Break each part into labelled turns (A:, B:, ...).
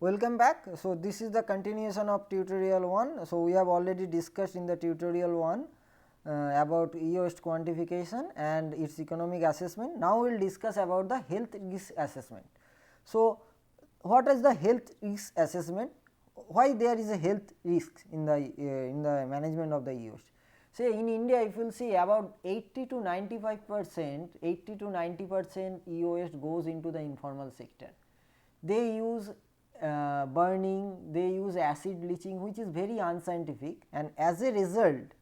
A: Welcome back. So, this is the continuation of tutorial 1. So, we have already discussed in the tutorial 1 about e-waste quantification and its economic assessment. Now, we will discuss about the health risk assessment. So, what is the health risk assessment? Why there is a health risk in the management of the e-waste? Say in India, if you will see about 80 to 95%, 80 to 90% e-waste goes into the informal sector. They use burning, they use acid bleaching, which is very unscientific, and as a result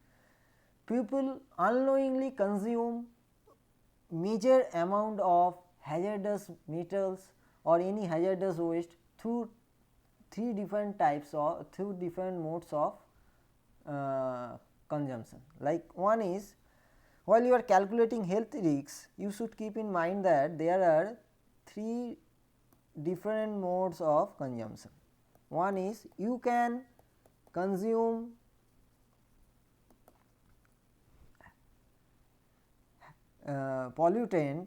A: people unknowingly consume major amount of hazardous metals or any hazardous waste through three different types or through different modes of consumption. Like one is, while you are calculating health risks, you should keep in mind that there are three different modes of consumption. One is you can consume pollutant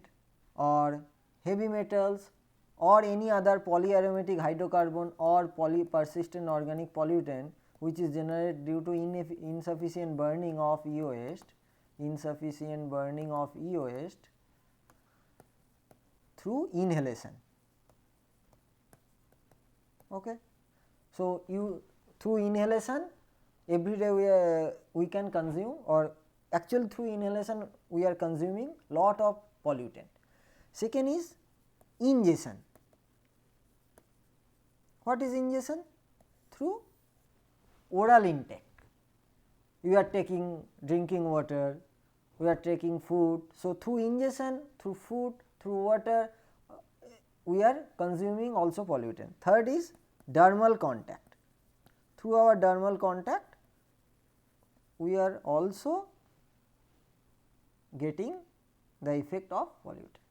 A: or heavy metals or any other polyaromatic hydrocarbon or persistent organic pollutant which is generated due to insufficient burning of e-waste, through inhalation. Okay. So, you through inhalation every day we can consume, or actually through inhalation we are consuming lot of pollutant. Second is ingestion. What is ingestion? Through oral intake. You are taking drinking water, we are taking food. So, through ingestion, through food, through water, we are consuming also pollutant. Third is dermal contact. Through our dermal contact, we are also getting the effect of pollutant.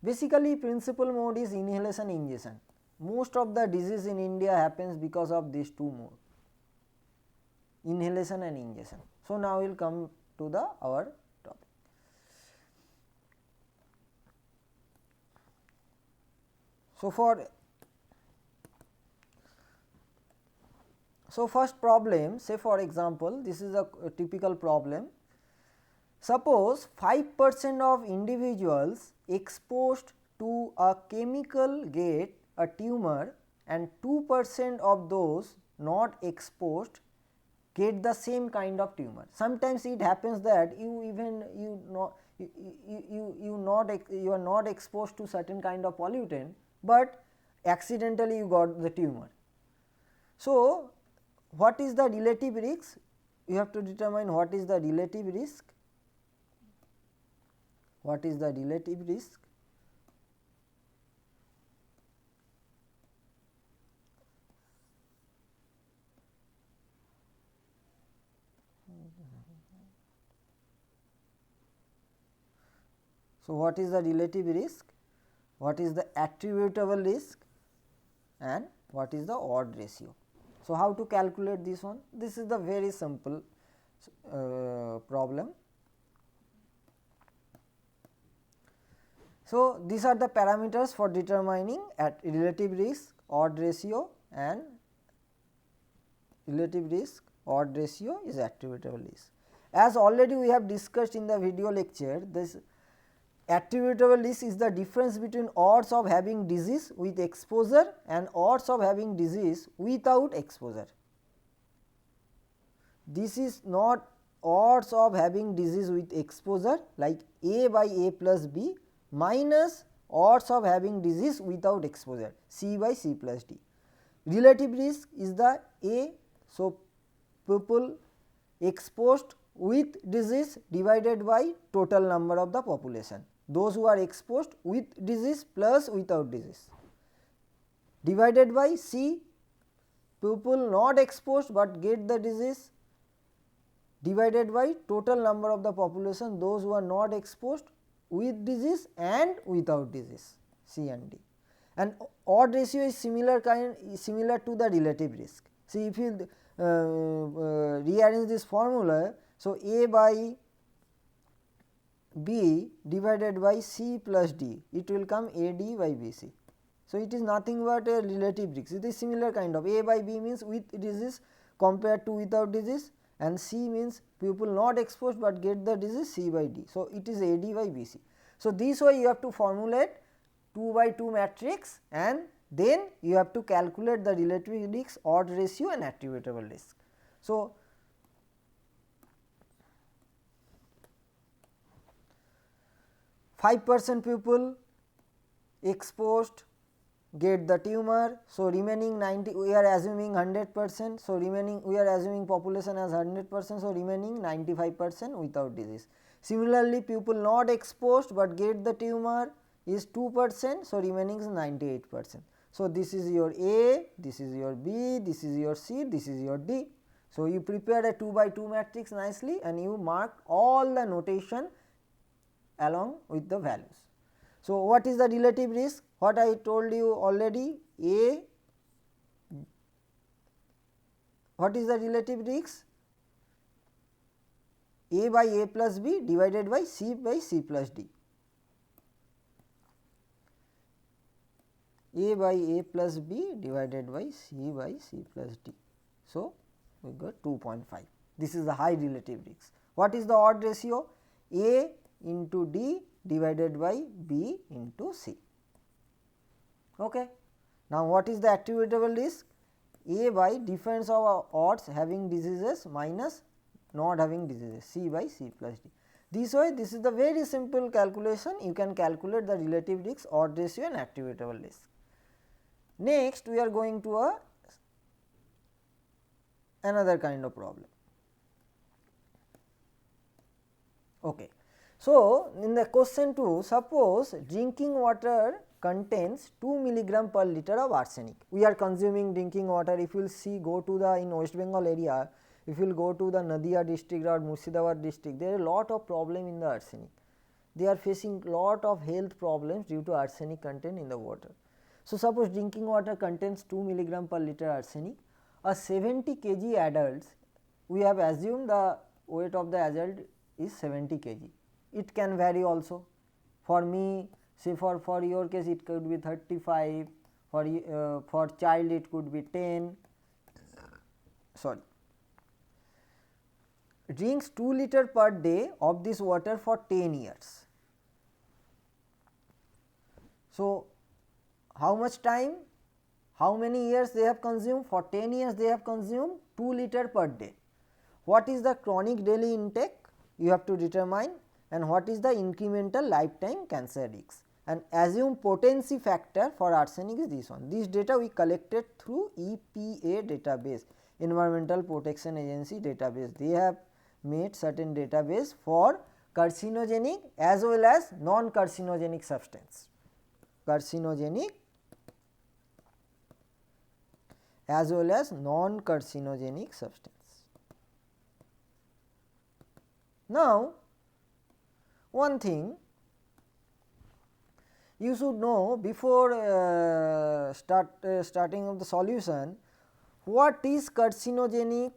A: Basically, principal mode is inhalation, ingestion. Most of the disease in India happens because of these two modes, inhalation and ingestion. So, now we will come to the our topic. So, first problem, say for example, this is a typical problem. Suppose 5% of individuals exposed to a chemical get a tumor and 2% of those not exposed get the same kind of tumor. Sometimes it happens that you are not exposed to certain kind of pollutant, but accidentally you got the tumor. So, what is the relative risk? You have to determine what is the relative risk. What is the relative risk? So, what is the relative risk? What is the attributable risk? And what is the odd ratio? So, how to calculate this one? This is the very simple problem. So, these are the parameters for determining at relative risk, odd ratio, and relative risk, odd ratio is attributable risk. As already we have discussed in the video lecture, this attributable risk is the difference between odds of having disease with exposure and odds of having disease without exposure. This is not odds of having disease with exposure like A by A plus B minus odds of having disease without exposure, C by C plus D. Relative risk is the A. So, people exposed with disease divided by total number of the population, those who are exposed with disease plus without disease, divided by C, people not exposed but get the disease, divided by total number of the population, those who are not exposed with disease and without disease, C and D. And odd ratio is similar to the relative risk. See, if you rearrange this formula, so A by B divided by C plus D, it will come AD by BC. So, it is nothing but a relative risk. It is similar kind of A by B means with disease compared to without disease, and C means people not exposed but get the disease C by D. So, it is AD by BC. So, this way you have to formulate 2 by 2 matrix, and then you have to calculate the relative risk, odd ratio and attributable risk. So, 5% people exposed get the tumor. So, remaining 90, we are assuming 100%. So, remaining we are assuming population as 100%. So, remaining 95% without disease. Similarly, people not exposed but get the tumor is 2%. So, remaining is 98%. So, this is your A, this is your B, this is your C, this is your D. So, you prepared a 2 by 2 matrix nicely and you marked all the notation along with the values. So, what is the relative risk? What I told you already, A, what is the relative risk? A by A plus B divided by C plus D. A by A plus B divided by C plus D. So, we got 2.5. This is the high relative risk. What is the odd ratio? A into D divided by B into C. Okay. Now, what is the attributable risk? A by difference of odds having diseases minus not having diseases, C by C plus D. This way, this is the very simple calculation. You can calculate the relative risk, odd ratio and attributable risk. Next, we are going to another kind of problem. Okay. So, in the question 2, suppose drinking water contains 2 milligram per liter of arsenic. We are consuming drinking water. If you will see, go to the in West Bengal area, if you will go to the Nadia district or Murshidabad district, there are a lot of problem in the arsenic. They are facing lot of health problems due to arsenic content in the water. So, suppose drinking water contains 2 milligram per liter arsenic, a 70 kg adults, we have assumed the weight of the adult is 70 kg. It can vary also. For me, say for your case it could be 35, for child it could be 10, sorry. Drinks 2 liter per day of this water for 10 years. So, how much time, how many years they have consumed? For 10 years they have consumed 2 liter per day. What is the chronic daily intake? You have to determine, and what is the incremental lifetime cancer risk, and assume potency factor for arsenic is this one. This data we collected through EPA database, Environmental Protection Agency database. They have made certain database for carcinogenic as well as non-carcinogenic substance, carcinogenic as well as non-carcinogenic substance. Now, one thing you should know before starting of the solution, what is carcinogenic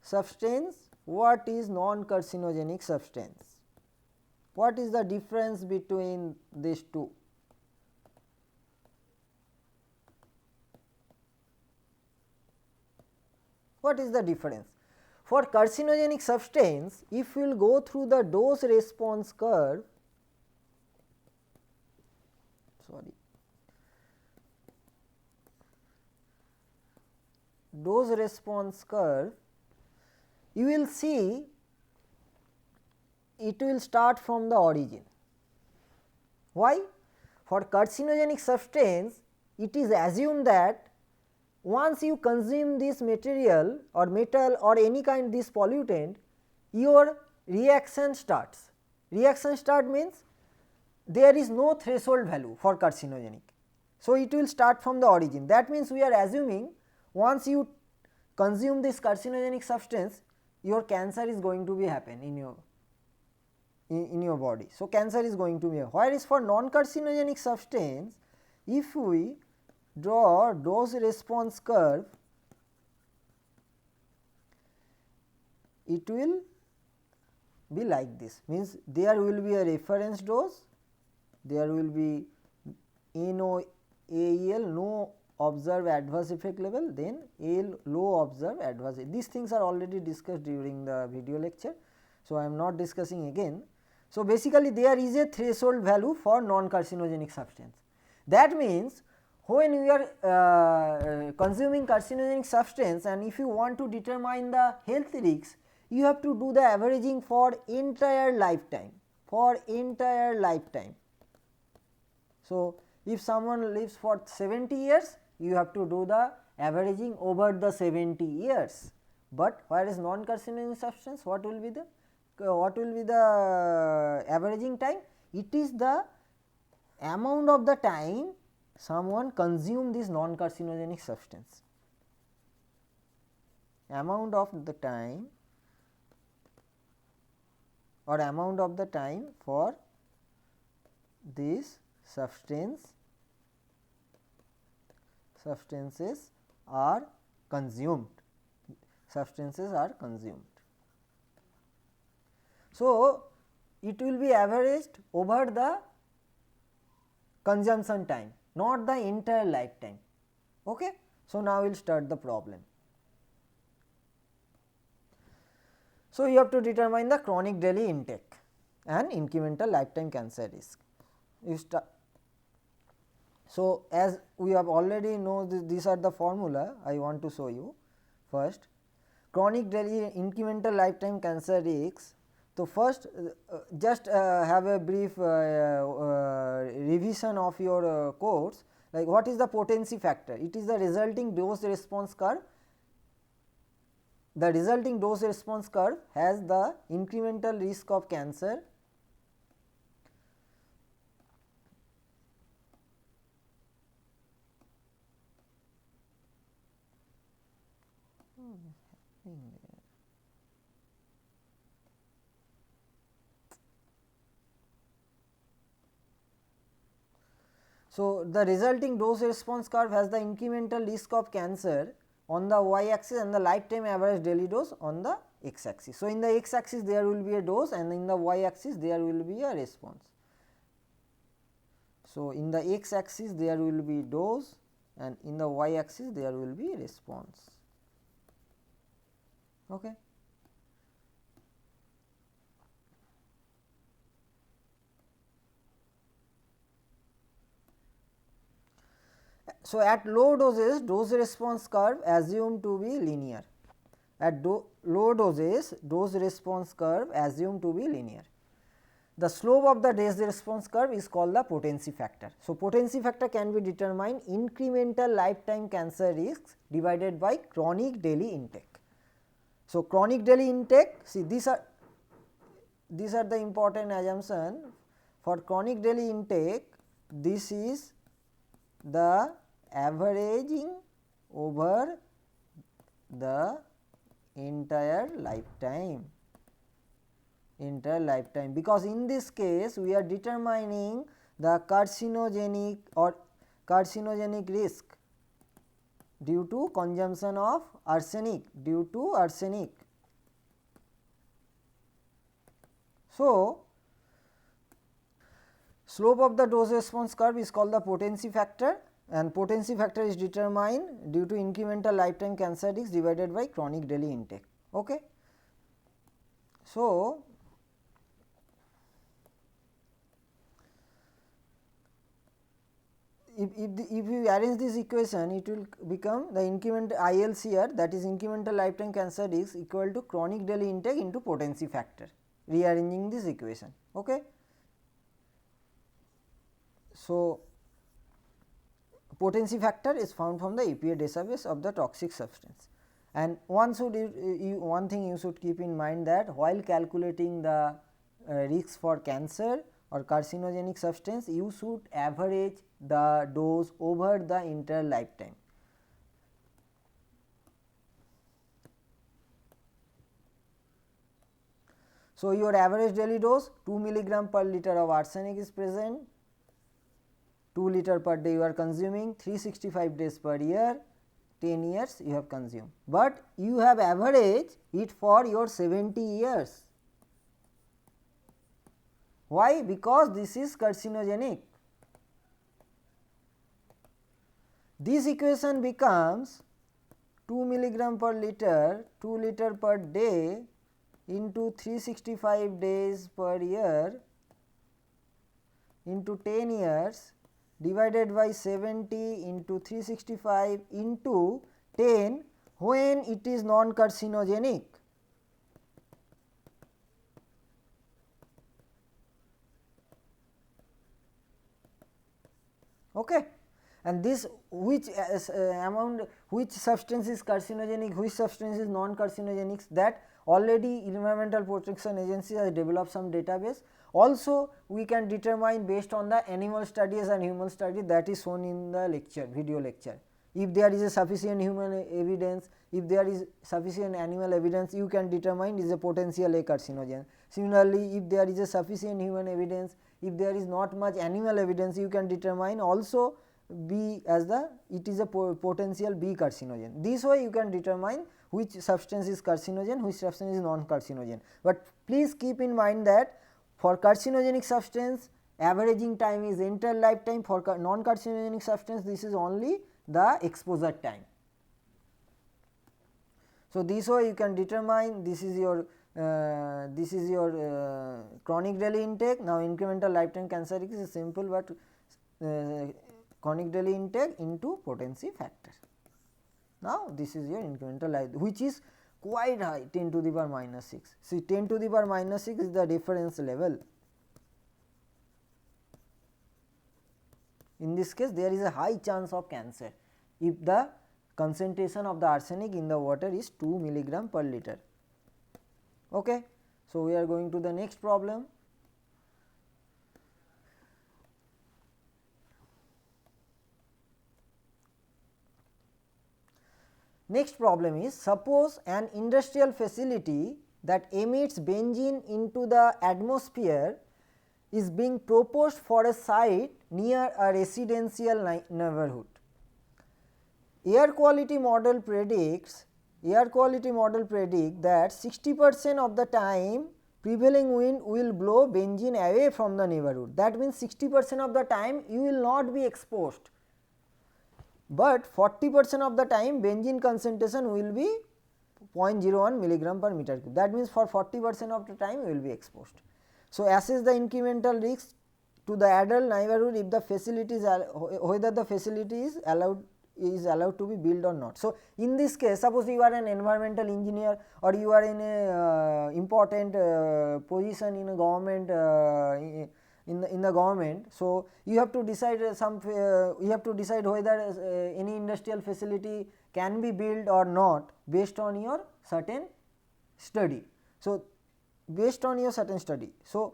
A: substance, what is non-carcinogenic substance, what is the difference between these two. What is the difference? For carcinogenic substance, if we will go through the dose response curve, dose response curve, you will see it will start from the origin. Why? For carcinogenic substance, it is assumed that once you consume this material or metal or any kind this pollutant, your reaction starts. Reaction start means there is no threshold value for carcinogenic. So, it will start from the origin. That means, we are assuming once you consume this carcinogenic substance, your cancer is going to be happen in your body. So, cancer is going to be, whereas for non-carcinogenic substance, if we draw dose response curve, it will be like this, means there will be a reference dose, there will be NOAEL no observed adverse effect level, then AL low observed adverse. These things are already discussed during the video lecture. So, I am not discussing again. So, basically there is a threshold value for non-carcinogenic substance. That means, when you are consuming carcinogenic substance and if you want to determine the health risks, you have to do the averaging for entire lifetime, So, if someone lives for 70 years, you have to do the averaging over the 70 years, but whereas non-carcinogenic substance, what will be the averaging time? It is the amount of the time someone consume this non-carcinogenic substance, amount of the time or amount of the time for this substances are consumed. So, it will be averaged over the consumption time, not the entire lifetime. Okay? So, now we will start the problem. So, you have to determine the chronic daily intake and incremental lifetime cancer risk. So, as we have already know these are the formula I want to show you. First, chronic daily incremental lifetime cancer risks. So, first just have a brief revision of your course, like what is the potency factor? It is the resulting dose response curve. The resulting dose response curve has the incremental risk of cancer So, the resulting dose response curve has the incremental risk of cancer on the y axis and the lifetime average daily dose on the x axis. So, in the x axis there will be a dose and in the y axis there will be a response. So, in the x axis there will be dose and in the y axis there will be response. Okay. So, at low doses dose response curve assumed to be linear. At low doses dose response curve assumed to be linear. The slope of the dose response curve is called the potency factor. So, potency factor can be determined incremental lifetime cancer risks divided by chronic daily intake. So, chronic daily intake, see these are the important assumption for chronic daily intake. This is the averaging over the entire lifetime, because in this case we are determining the carcinogenic risk due to consumption of arsenic, So, slope of the dose response curve is called the potency factor and potency factor is determined due to incremental lifetime cancer risk divided by chronic daily intake. Okay. So, if you arrange this equation, it will become the incremental ILCR, that is incremental lifetime cancer risk, equal to chronic daily intake into potency factor, rearranging this equation. Okay. So, potency factor is found from the EPA database of the toxic substance, and one thing you should keep in mind, that while calculating the risks for cancer or carcinogenic substance, you should average the dose over the entire lifetime. So, your average daily dose 2 milligram per liter of arsenic is present, 2 liter per day you are consuming, 365 days per year, 10 years you have consumed, but you have averaged it for your 70 years. Why? Because this is carcinogenic. This equation becomes 2 milligram per liter, 2 liter per day into 365 days per year into 10 years divided by 70 into 365 into 10 when it is non-carcinogenic. Okay. And this which amount, which substance is carcinogenic, which substance is non-carcinogenic, that already Environmental Protection Agency has developed some database. Also we can determine based on the animal studies and human study that is shown in the lecture, video lecture. If there is a sufficient human evidence, if there is sufficient animal evidence, you can determine is a potential a carcinogen. Similarly, if there is a sufficient human evidence, if there is not much animal evidence, you can determine also B as the, it is a potential B carcinogen. This way you can determine which substance is carcinogen, which substance is non-carcinogen. But please keep in mind that for carcinogenic substance averaging time is entire lifetime, for non-carcinogenic substance this is only the exposure time. So, this way you can determine this is your chronic daily intake. Now, incremental lifetime cancer risk is simple, but chronic daily intake into potency factor. Now, this is your incremental life, which is quite high, 10 to the power minus 6. See, 10 to the power minus 6 is the reference level. In this case, there is a high chance of cancer if the concentration of the arsenic in the water is 2 milligram per liter. Okay. So, we are going to the next problem. Next problem is, suppose an industrial facility that emits benzene into the atmosphere is being proposed for a site near a residential neighborhood. Air quality model predicts that 60% of the time prevailing wind will blow benzene away from the neighborhood. That means 60% of the time you will not be exposed, but 40% of the time benzene concentration will be 0.01 milligram per meter cube. That means for 40% of the time you will be exposed. So, assess the incremental risk to the adult neighborhood if the facility is whether the facility is allowed to be built or not. So, in this case, suppose you are an environmental engineer or you are in a important position in a government in the government. So, you have to decide whether any industrial facility can be built or not based on your certain study. So, based on your certain study. So,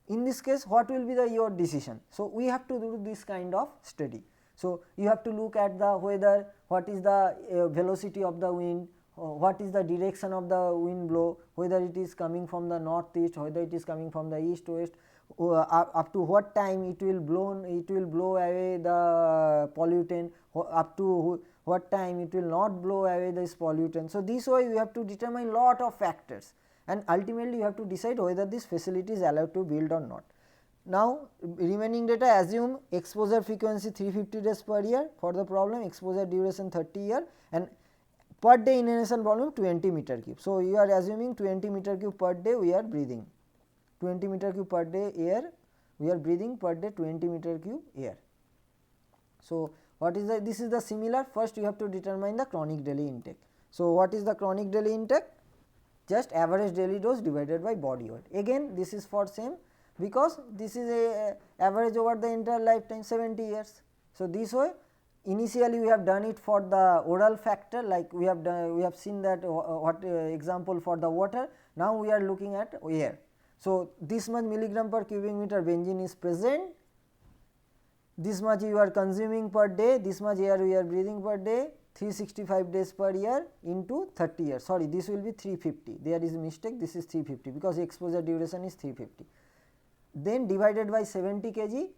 A: in this case what will be your decision? So, we have to do this kind of study. So, you have to look at the weather, what is the velocity of the wind, what is the direction of the wind blow, whether it is coming from the northeast, whether it is coming from the east west, up to what time it will blow away the pollutant, up to what time it will not blow away this pollutant. So, this way you have to determine lot of factors, and ultimately you have to decide whether this facility is allowed to build or not. Now, remaining data, assume exposure frequency 350 days per year for the problem, exposure duration 30 year, and per day inhalation volume 20 meter cube. So, you are assuming 20 meter cube per day we are breathing, 20 meter cube per day air we are breathing per day, 20 meter cube air. So, what is the, this is the similar, first you have to determine the chronic daily intake. So, what is the chronic daily intake? Just average daily dose divided by body weight. Again this is for same, because this is a average over the entire lifetime 70 years. So, this way initially we have done it for the oral factor, like we have seen that what example for the water. Now, we are looking at air. So, this much milligram per cubic meter benzene is present, this much you are consuming per day, this much air we are breathing per day, 365 days per year into 30 years, sorry this will be 350, there is a mistake, this is 350 because exposure duration is 350. Then divided by 70 kg,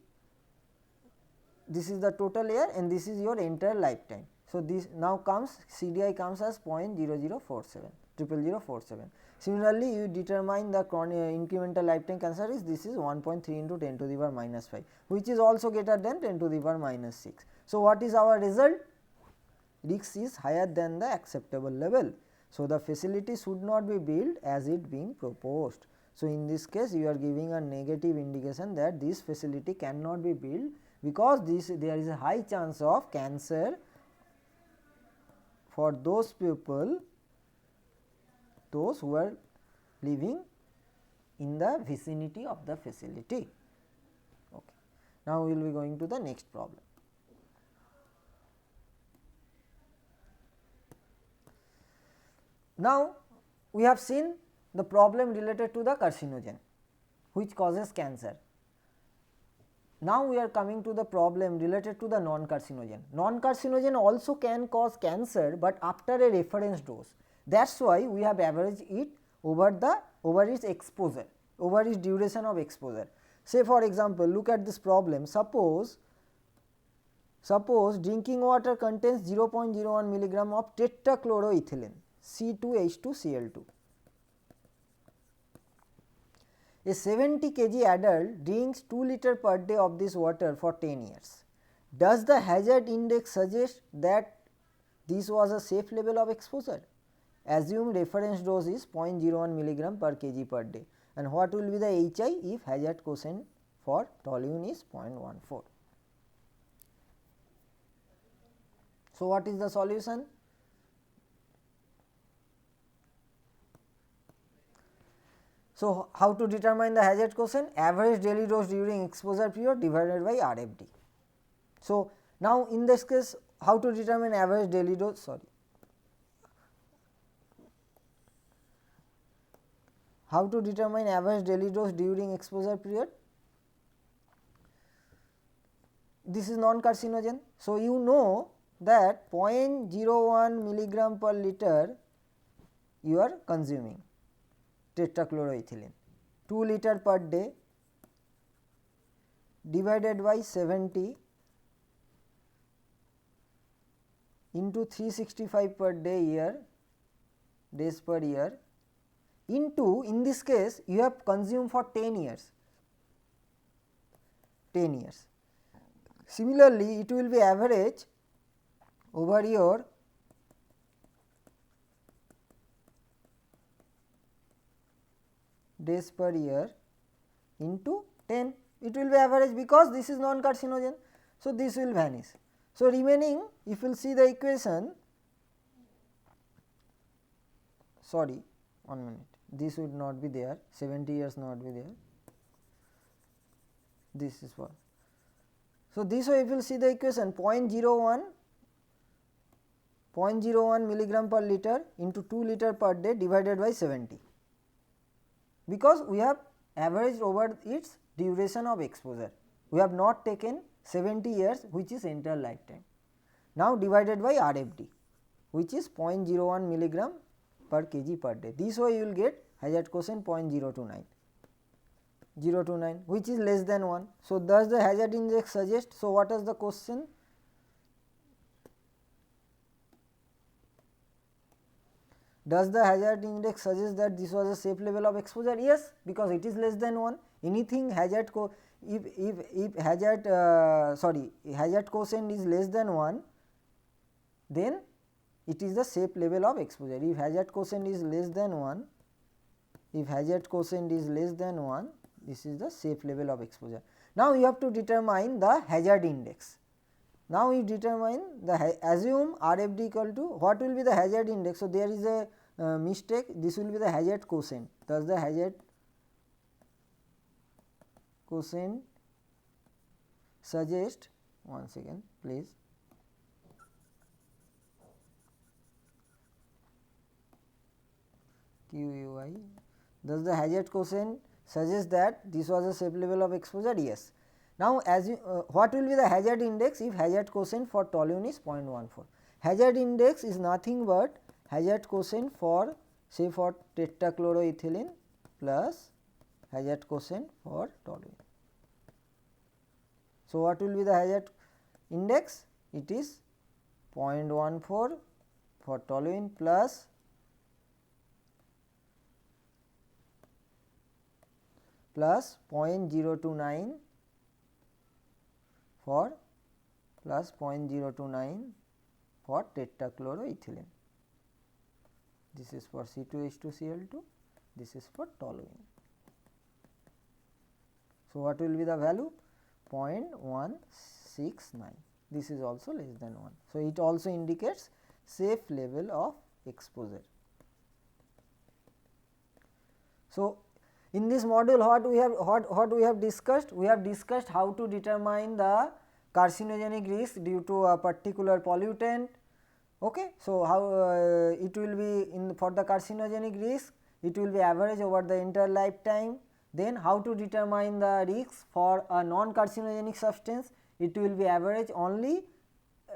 A: this is the total air and this is your entire lifetime. So, this now comes CDI comes as 0.0047 00047. Similarly, you determine the incremental lifetime cancer is this is 1.3 into 10 to the power minus 5, which is also greater than 10 to the power minus 6. So, what is our result? Risk is higher than the acceptable level. So, the facility should not be built as it being proposed. So, in this case you are giving a negative indication that this facility cannot be built because there is a high chance of cancer for those people, those who are living in the vicinity of the facility. Okay. Now, we will be going to the next problem. Now, we have seen the problem related to the carcinogen which causes cancer. Now, we are coming to the problem related to the non-carcinogen. Non-carcinogen also can cause cancer, but after a reference dose. That is why we have averaged it over its exposure, over its duration of exposure. Say for example, look at this problem. Suppose drinking water contains 0.01 milligram of tetrachloroethylene C2H2Cl2. A 70 kg adult drinks 2 liter per day of this water for 10 years. Does the hazard index suggest that this was a safe level of exposure? Assume reference dose is 0.01 milligram per kg per day, and what will be the HI if hazard quotient for toluene is 0.14. So, what is the solution? So, how to determine the hazard quotient? Average daily dose during exposure period divided by RFD. So, now in this case how to determine average daily dose? How to determine average daily dose during exposure period? This is non-carcinogen. So, you know that 0.01 milligram per liter you are consuming tetrachloroethylene, 2 liter per day divided by 70 into 365 per day days per year into, in this case you have consumed for 10 years. Similarly, it will be average over your days per year into 10, it will be average because this is non-carcinogen. So, this will vanish. So, remaining, if you will see the equation, sorry 1 minute, this would not be there, 70 years not be there, this is what. So, this way if you will see the equation 0.01 milligram per liter into 2 liter per day divided by 70, because we have averaged over its duration of exposure, we have not taken 70 years which is entire lifetime. Now, divided by RFD which is 0.01 milligram per kg per day, this way you will get hazard quotient 0.029 which is less than 1. So, does the hazard index suggest? So, what is the question? Does the hazard index suggest that this was a safe level of exposure? Yes, because it is less than 1. Anything hazard if hazard hazard quotient is less than 1, then it is the safe level of exposure. If hazard quotient is less than 1, this is the safe level of exposure. Now, you have to determine the hazard index. Now, you determine assume RFD equal to what will be the hazard index. So, there is a mistake, this will be the hazard quotient. Thus, the hazard quotient suggest, once again please, QUI, thus the hazard quotient suggests that this was a safe level of exposure. Yes. Now, as you what will be the hazard index if hazard quotient for toluene is 0.14? Hazard index is nothing but hazard quotient for, say, for tetrachloroethylene plus hazard quotient for toluene. So, what will be the hazard index? It is 0.14 for toluene plus 0.029 for plus 0.029 for tetrachloroethylene. This is for C2H2Cl2, this is for toluene. So, what will be the value? 0.169. This is also less than 1. So, it also indicates safe level of exposure. So, in this module what we have discussed? We have discussed how to determine the carcinogenic risk due to a particular pollutant. Okay. So, how it will be in for the carcinogenic risk, it will be average over the entire lifetime. Then how to determine the risks for a non-carcinogenic substance, it will be average only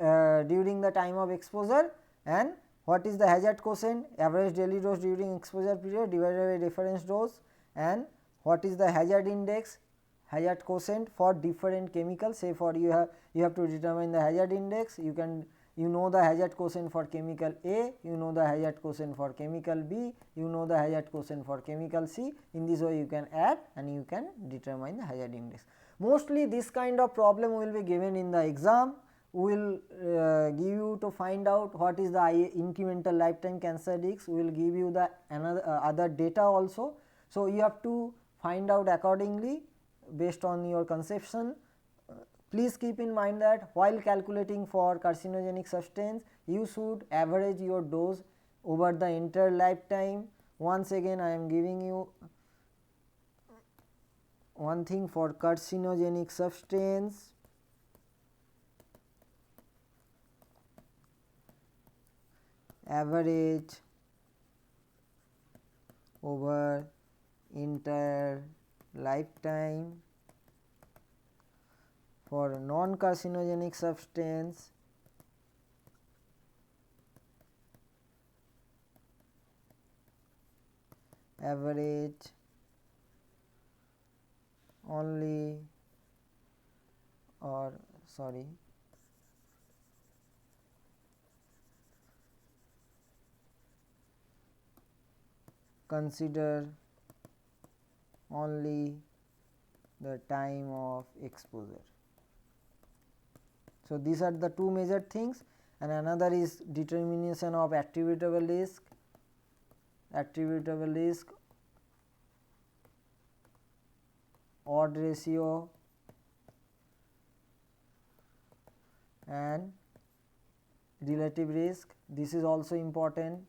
A: during the time of exposure. And what is the hazard quotient? Average daily dose during exposure period divided by reference dose. And what is the hazard index? Hazard quotient for different chemicals. Say for you have to determine the hazard index. You know the hazard quotient for chemical A, you know the hazard quotient for chemical B, you know the hazard quotient for chemical C. In this way you can add and you can determine the hazard index. Mostly this kind of problem will be given in the exam. We will give you to find out what is the incremental lifetime cancer risk. We will give you the other data also. So, you have to find out accordingly based on your conception. Please keep in mind that while calculating for carcinogenic substance, you should average your dose over the entire lifetime. Once again, I am giving you one thing for carcinogenic substance. Average over entire lifetime. For non-carcinogenic substance, average only or sorry consider only the time of exposure. So, these are the two major things, and another is determination of attributable risk. Attributable risk, odd ratio and relative risk. This is also important.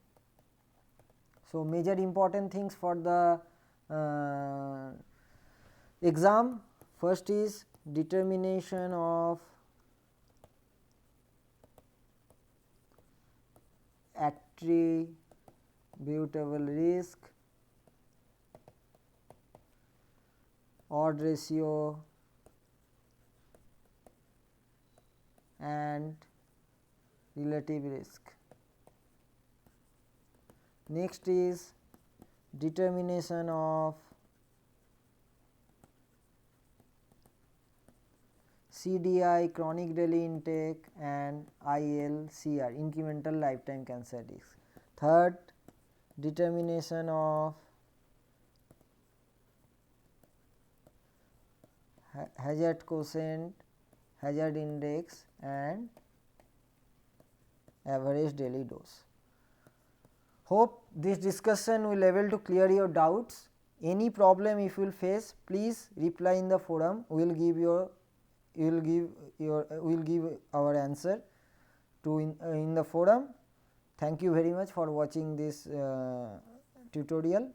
A: So, major important things for the exam. First is determination of attributable risk, odd ratio and relative risk. Next is determination of CDI, chronic daily intake, and ILCR, incremental lifetime cancer risk. Third, determination of hazard quotient, hazard index, and average daily dose. Hope this discussion will able to clear your doubts. Any problem if you will face, please reply in the forum. We will give our answer to in the forum. Thank you very much for watching this tutorial.